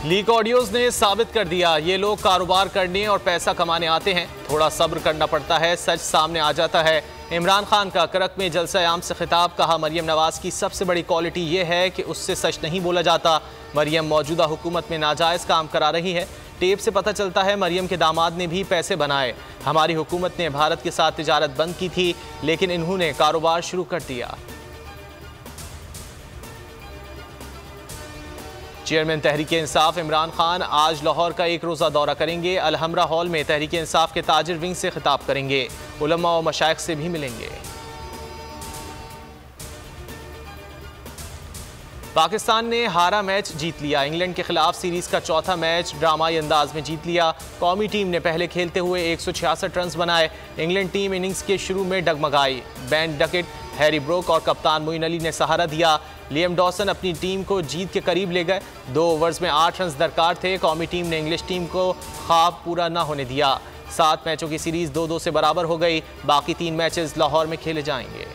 Leak audios ने साबित कर दिया ये लोग कारोबार करने और पैसा कमाने आते हैं, थोड़ा सब्र करना पड़ता है, सच सामने आ जाता है। इमरान खान का करक में जलसा आम से खिताब, कहा मरियम नवाज की सबसे बड़ी क्वालिटी ये है कि उससे सच नहीं बोला जाता। मरियम मौजूदा हुकूमत में नाजायज़ काम करा रही है। टेप से पता चलता है मरियम के दामाद ने भी पैसे बनाए। हमारी हुकूमत ने भारत के साथ तिजारत बंद की थी, लेकिन इन्होंने कारोबार शुरू कर दिया। चेयरमैन तहरीक इंसाफ इमरान खान आज लाहौर का एक रोज़ा दौरा करेंगे। अलहमरा हॉल में तहरीक इंसाफ के ताजिर विंग से खिताब करेंगे। उलमा और मशाइख से भी मिलेंगे। पाकिस्तान ने हारा मैच जीत लिया। इंग्लैंड के खिलाफ सीरीज का चौथा मैच ड्रामाई अंदाज में जीत लिया। कौमी टीम ने पहले खेलते हुए 166 रन बनाए। इंग्लैंड टीम इनिंग्स के शुरू में डगमगाई। बेन डकेट, हैरी ब्रोक और कप्तान मोइन अली ने सहारा दिया। लियम डॉसन अपनी टीम को जीत के करीब ले गए। 2 ओवर्स में 8 रन दरकार थे। कौमी टीम ने इंग्लिश टीम को ख्वाब पूरा न होने दिया। 7 मैचों की सीरीज 2-2 से बराबर हो गई। बाकी 3 मैचेस लाहौर में खेले जाएंगे।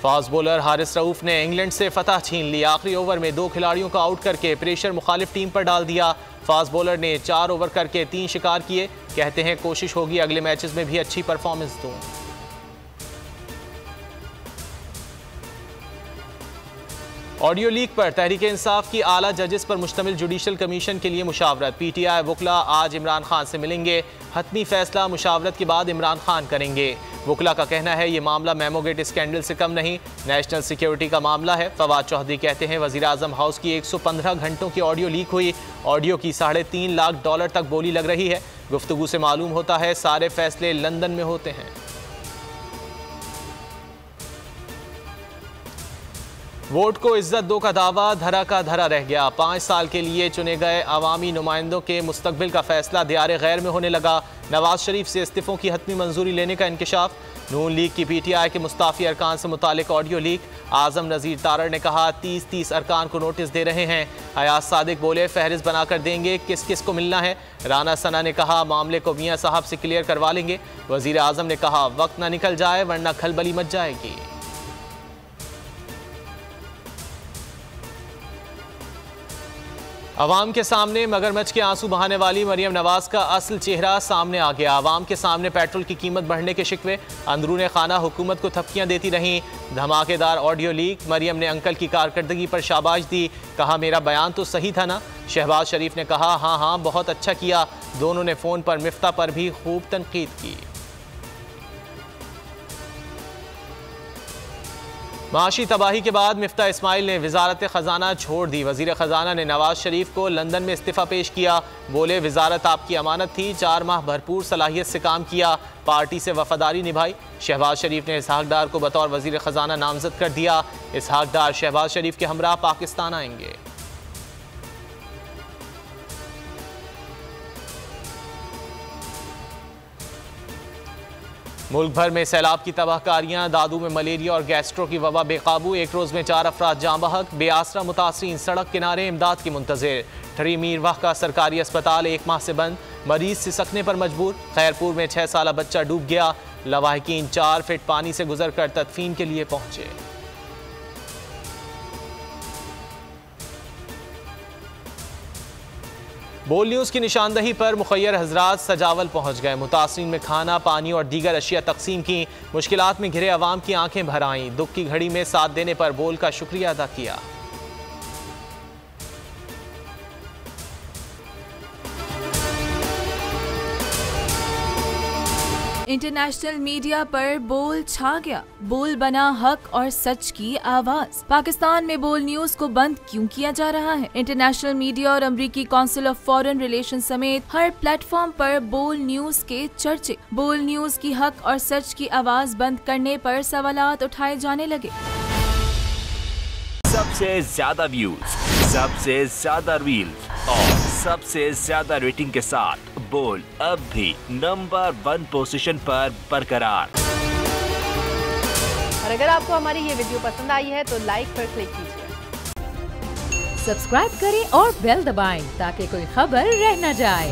फास्ट बॉलर हारिस रऊफ ने इंग्लैंड से फतह छीन ली। आखिरी ओवर में 2 खिलाड़ियों को आउट करके प्रेशर मुखालिफ टीम पर डाल दिया। फास्ट बॉलर ने 4 ओवर करके 3 शिकार किए। कहते हैं कोशिश होगी अगले मैचेस में भी अच्छी परफॉर्मेंस दूं। ऑडियो लीक पर तहरीक इंसाफ की आला जजेस पर मुश्तमिल जुडिशल कमीशन के लिए मुशावरत। पीटीआई वकला आज इमरान खान से मिलेंगे। हतमी फैसला मुशावरत के बाद इमरान खान करेंगे। वकला का कहना है ये मामला मेमोगेट स्कैंडल से कम नहीं, नेशनल सिक्योरिटी का मामला है। फवाद चौधरी कहते हैं वज़ीर आज़म हाउस की 115 घंटों की ऑडियो लीक हुई। ऑडियो की $3.5 लाख तक बोली लग रही है। गुफ्तगू से मालूम होता है सारे फैसले लंदन में होते हैं। वोट को इज्जत दो का दावा धरा का धरा रह गया। 5 साल के लिए चुने गए अवामी नुमाइंदों के मुस्तकबिल का फैसला दियारे गैर में होने लगा। नवाज शरीफ से इस्तीफों की हतमी मंजूरी लेने का इंकशाफ। नून लीग की पीटीआई के मुस्ताफी अरकान से मुतालिक ऑडियो लीक। आजम नज़ीर तारड़ ने कहा 30 अरकान को नोटिस दे रहे हैं। अयाज सादिक बोले फहरिस्त बनाकर देंगे, किस किस को मिलना है। राना सना ने कहा मामले को मियाँ साहब से क्लियर करवा लेंगे। वज़ीर आज़म ने कहा वक्त ना निकल जाए वरना खलबली मच जाएगी। अवाम के सामने मगरमच्छ के आंसू बहाने वाली मरियम नवाज का असल चेहरा सामने आ गया। अवाम के सामने पेट्रोल की कीमत बढ़ने के शिकवे, अंदरूने खाना हुकूमत को थपकियां देती रहीं। धमाकेदार ऑडियो लीक। मरियम ने अंकल की कारकर्दगी पर शाबाश दी। कहा मेरा बयान तो सही था ना। शहबाज शरीफ ने कहा हाँ बहुत अच्छा किया। दोनों ने फ़ोन पर मिफ्ता पर भी खूब तनकीद की। माशी तबाही के बाद मिफ्ता इस्माइल ने वजारत ख़जाना छोड़ दी। वज़ीर ख़जाना ने नवाज शरीफ को लंदन में इस्तीफ़ा पेश किया। बोले वजारत आपकी अमानत थी, 4 माह भरपूर सलाहियत से काम किया, पार्टी से वफादारी निभाई। शहबाज शरीफ ने इसहाक डार को बतौर वज़ीर ख़जाना नामज़द कर दिया। इसहाक डार शहबाज शरीफ के हमरा पाकिस्तान आएंगे। मुल्क भर में सैलाब की तबाहकारियाँ। दादू में मलेरिया और गैस्ट्रो की वबा बेकाबू। एक रोज़ में 4 अफराद जाँ बहक। बेआसरा मुतासरीन सड़क किनारे इमदाद की मुंतज़िर। ठरी मीरवाह का सरकारी अस्पताल 1 माह से बंद। मरीज सिसकने पर मजबूर। खैरपुर में 6 साला बच्चा डूब गया। लवाहिकीन 4 फीट पानी से गुजर कर तदफीन के लिए पहुंचे। बोल न्यूज़ की निशानदही पर मुखैर हजरात सजावल पहुंच गए। मुतासरीन में खाना, पानी और दीगर अशिया तकसीम की। मुश्किलात में घिरे अवाम की आंखें भर आईं। दुख की घड़ी में साथ देने पर बोल का शुक्रिया अदा किया। इंटरनेशनल मीडिया पर बोल छा गया। बोल बना हक और सच की आवाज। पाकिस्तान में बोल न्यूज को बंद क्यों किया जा रहा है? इंटरनेशनल मीडिया और अमेरिकी काउंसिल ऑफ फॉरेन रिलेशन समेत हर प्लेटफॉर्म पर बोल न्यूज के चर्चे। बोल न्यूज की हक और सच की आवाज बंद करने पर सवालात उठाए जाने लगे। सबसे ज्यादा व्यूज, सबसे ज्यादा रील्स और सबसे ज्यादा रेटिंग के साथ बोल अब भी नंबर 1 पोजीशन पर बरकरार। और अगर आपको हमारी ये वीडियो पसंद आई है तो लाइक पर क्लिक कीजिए। सब्सक्राइब करें और बेल दबाएं ताकि कोई खबर रह न जाए।